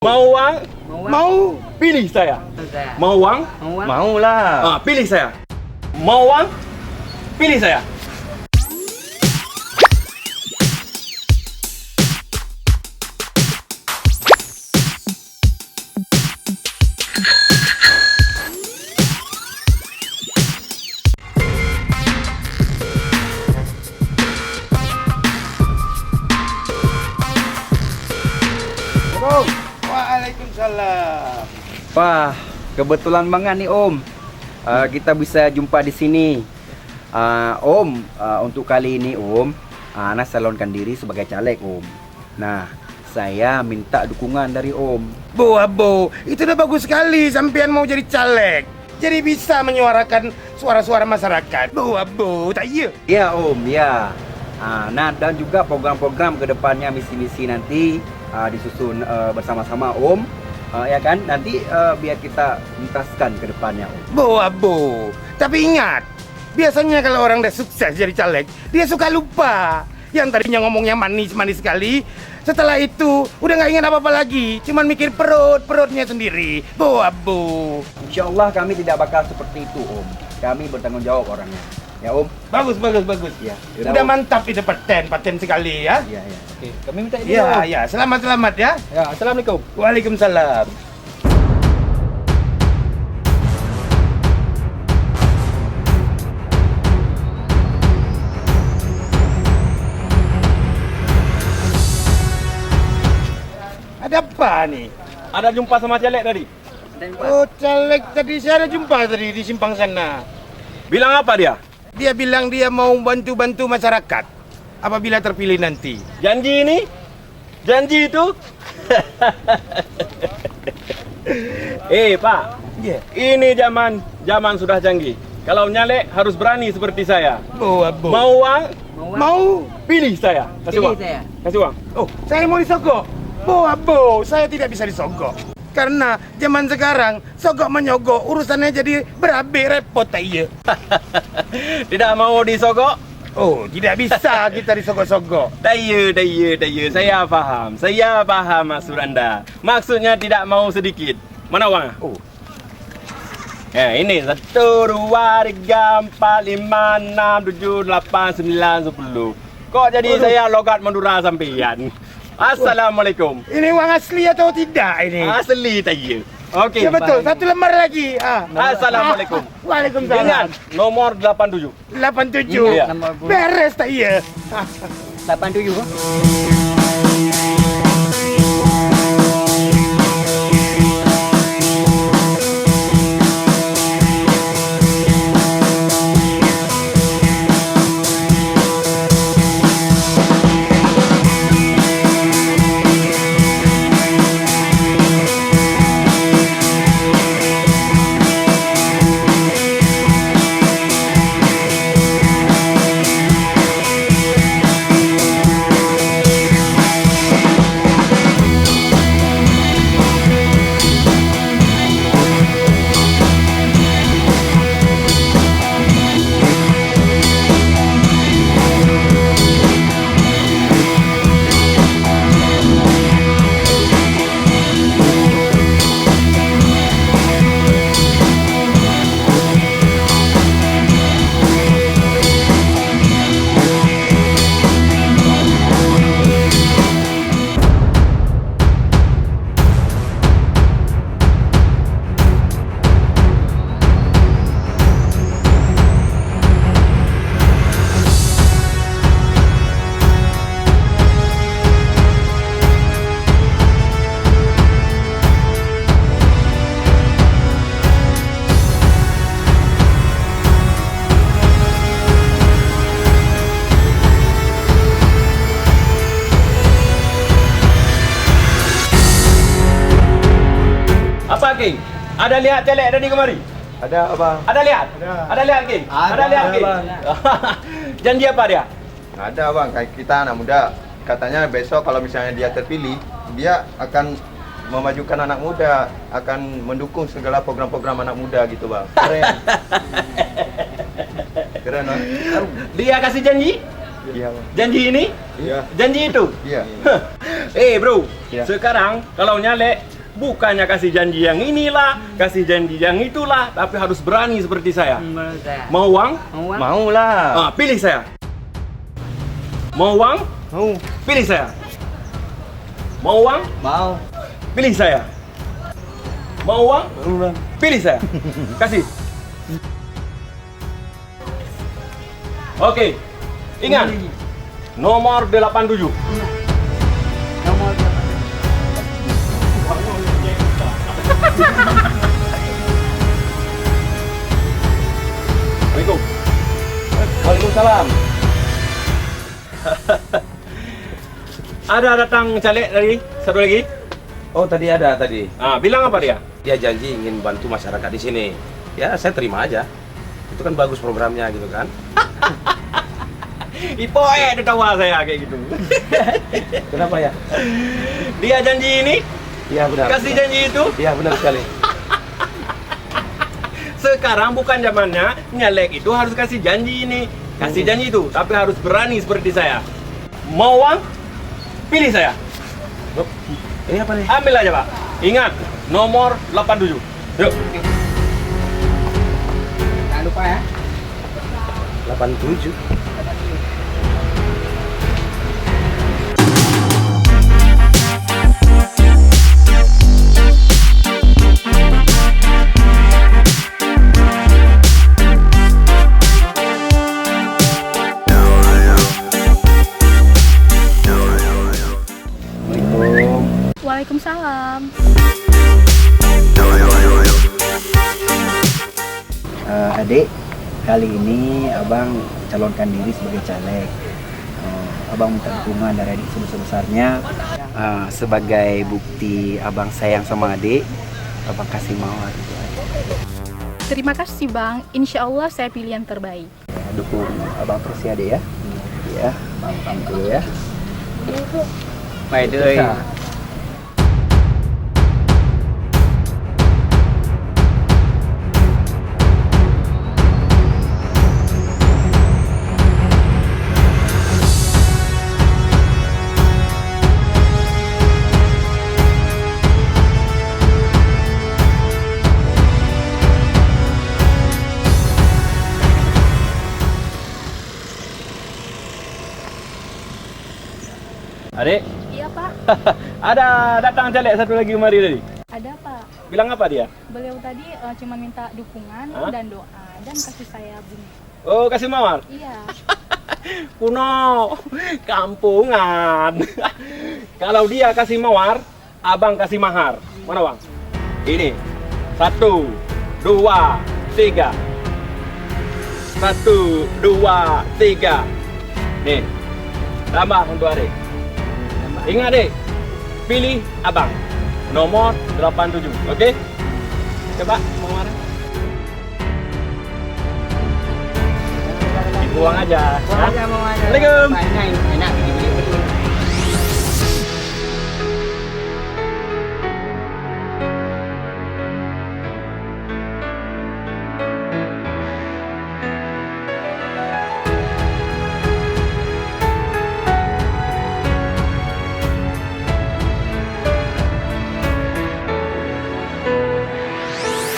Mau uang? Mau. Pilih saya. Saya. Mau uang? Maulah. Pilih saya. Mau uang? Pilih saya. Waalaikumsalam. Wah, kebetulan banget nih Om. Kita bisa jumpa di sini. Om, untuk kali ini Om, Ana salonkan diri sebagai caleg Om. Nah, saya minta dukungan dari Om. Bu Abo, itu udah bagus sekali sampean mau jadi caleg. Jadi bisa menyuarakan suara-suara masyarakat. Bu Abo, tak iya? Ya Om, ya. Nah, dan juga program-program kedepannya misi-misi nanti disusun bersama-sama Om. Ya kan, nanti biar kita tuntaskan ke depannya Om. Bu Abo, tapi ingat, biasanya kalau orang udah sukses jadi caleg, dia suka lupa. Yang tadinya ngomongnya manis-manis sekali, setelah itu udah nggak ingat apa-apa lagi, cuman mikir perutnya sendiri. Bu Abo. Insya Allah kami tidak bakal seperti itu Om. Kami bertanggung jawab orangnya. Ya Om. Bagus. Ya. Udah mantap itu paten sekali ya. Ya. Oke, kami minta ini Ya, Om. ya, selamat ya. Ya, assalamualaikum. Waalaikumsalam. Ada apa nih? Ada jumpa sama caleg tadi? Oh, caleg tadi saya ada jumpa tadi di simpang sana. Bilang apa dia? Dia bilang dia mau bantu-bantu masyarakat apabila terpilih nanti. Janji ini? Janji itu? Pak, Ya. ini zaman sudah canggih. Kalau nyalek harus berani seperti saya. Bu Abo. Mau uang? Mau? Pilih saya. Kasih Pilih uang. saya. Kasih uang. Oh, saya mau disogok. Bu Abo, saya tidak bisa disogok. Karena zaman sekarang sogok menyogok urusannya jadi berabe repot tak iya. Tidak mau disogok? Oh, tidak bisa kita disogok-sogok. Daya. Saya paham maksud Anda. Maksudnya tidak mau sedikit. Mana uangnya? Oh, Ini 1, 2, 3, 4, 5, 6, 7, 8, 9, 10. Kok jadi Aduh. saya logat Madura sampean? Assalamualaikum. ini uang asli atau tidak ini? Asli tanya. Okey. Ya betul, satu lembar lagi. Assalamualaikum. Waalaikumsalam. Ingat, nomor 87. 87. Iya. Beres tak iya. 87. Apa, King? Ada lihat caleg tadi kemari? Ada Abang. Ada lihat? Ada. Ada lihat, King? Ada lihat, King? Bang. Janji apa dia? Ada bang, kayak kita anak muda. Katanya besok kalau misalnya dia terpilih, dia akan memajukan anak muda, akan mendukung segala program-program anak muda gitu bang. Keren. Keren bang. Dia kasih janji? Iya bang. Janji ini? Iya. Janji itu? Iya. Bro, Ya. sekarang kalau nyalek bukannya kasih janji yang inilah, kasih janji yang itulah, tapi harus berani seperti saya. Mau uang? Mau lah. Pilih saya. Mau uang? Mau. Pilih saya. Mau uang? Mau. Pilih saya. Mau uang? Pilih saya. Kasih. Oke. Ingat. Nomor 87. Nomor Assalamualaikum. Waalaikumsalam. Ada datang caleg dari satu lagi. Oh tadi ada tadi. Bilang apa dia? Dia janji ingin bantu masyarakat di sini. Ya saya terima aja. Itu kan bagus programnya gitu kan. Ipoe dia tawa saya kayak gitu. Kenapa ya? Dia janji ini, Iya benar. kasih janji itu. Iya benar sekali. Sekarang bukan zamannya nyalek itu harus kasih janji ini, kasih janji itu, tapi harus berani seperti saya. Mau uang? Pilih saya. Loh, ini apa nih? Ambil aja, Pak. Ingat, nomor 87. Yuk. Jangan lupa ya. 87. Waalaikumsalam. Adik, kali ini abang calonkan diri sebagai caleg. Abang minta dukungan dari adik sebesar-besarnya. Sebagai bukti abang sayang sama adik, abang kasih mawar itu adik. Terima kasih Bang. Insya Allah saya pilih yang terbaik. Ya, dukung abang terus ya adik ya. Ya, pamit dulu ya. Bye deh. Adik, Iya Pak. ada datang caleg satu lagi kemari tadi. Ada Pak. Bilang apa dia? Beliau tadi cuma minta dukungan Hah? dan doa dan kasih saya bunga. Oh, kasih mawar. Iya. Kuno, kampungan. Kalau dia kasih mawar, abang kasih mahar. Mana bang? Ini, 1, 2, 3. 1, 2, 3. Nih, tambah untuk adik. Ingat deh, pilih abang. Nomor 87, oke? Coba mawar. Dibuang aja. Hah? Assalamualaikum. Enak beli betul.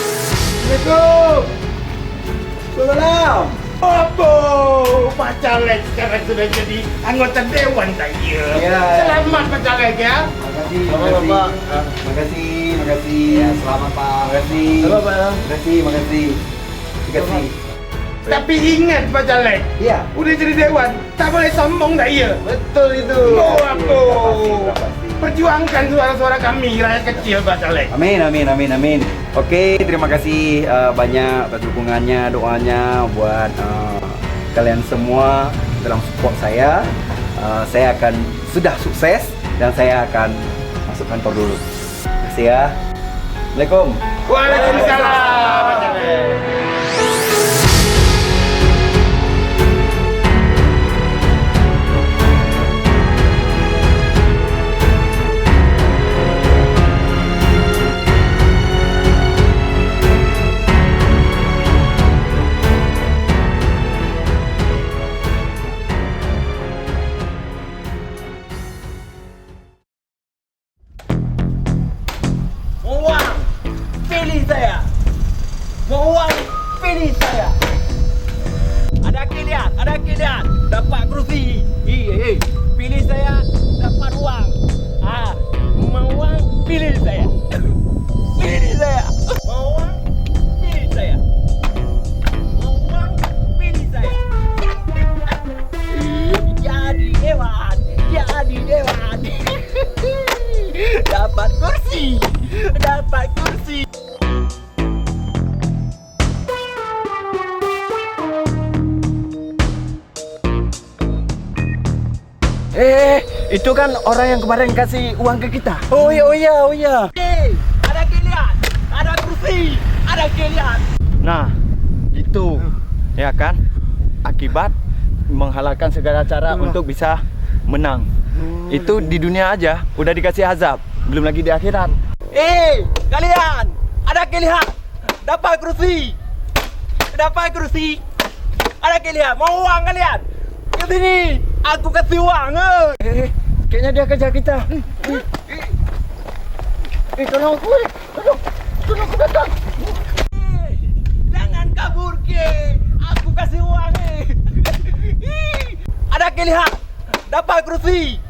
Assalamualaikum. Salam. Apa? Pak Caleg sekarang sudah jadi anggota dewan tak ya? Ya. Selamat Pak Caleg ya. Makasih, Selamat, Pak. Makasih. Ya, selamat Pak. Makasih. Selamat, Pak. Makasih. Makasih. Tapi ingat Pak Caleg, Iya. udah jadi dewan, tak boleh sombong tak ya? Betul itu. Oh, apa? Pasti. Perjuangkan suara-suara kami, rakyat kecil Pak Caleg. Amin. Oke, terima kasih banyak atas dukungannya, doanya buat kalian semua dalam support saya. Saya akan sudah sukses dan saya akan masuk kantor dulu. Terima kasih ya. Assalamualaikum. Waalaikumsalam Pak Caleg. pilih saya. Mau uang, pilih saya. Ada kalian, dapat kursi. Pilih saya, dapat uang. Mau uang, pilih saya. Pilih saya. Mau uang, pilih saya. Mau uang, pilih saya. Jadi dewan. Dapat kursi. Itu kan orang yang kemarin kasih uang ke kita. Oh iya. Ada kalian, ada kursi, ada kalian. Nah, itu ya kan akibat menghalalkan segala cara untuk bisa menang. Itu di dunia aja udah dikasih azab, belum lagi di akhirat. Kalian, ada kalian, dapat kursi, ada kalian, mau uang kalian? Ke sini, aku kasih uang. Kayaknya dia kejar kita. Tolong aku, tolong aku datang. Jangan kabur ke, aku kasih uang. Ada kalian, dapat kursi.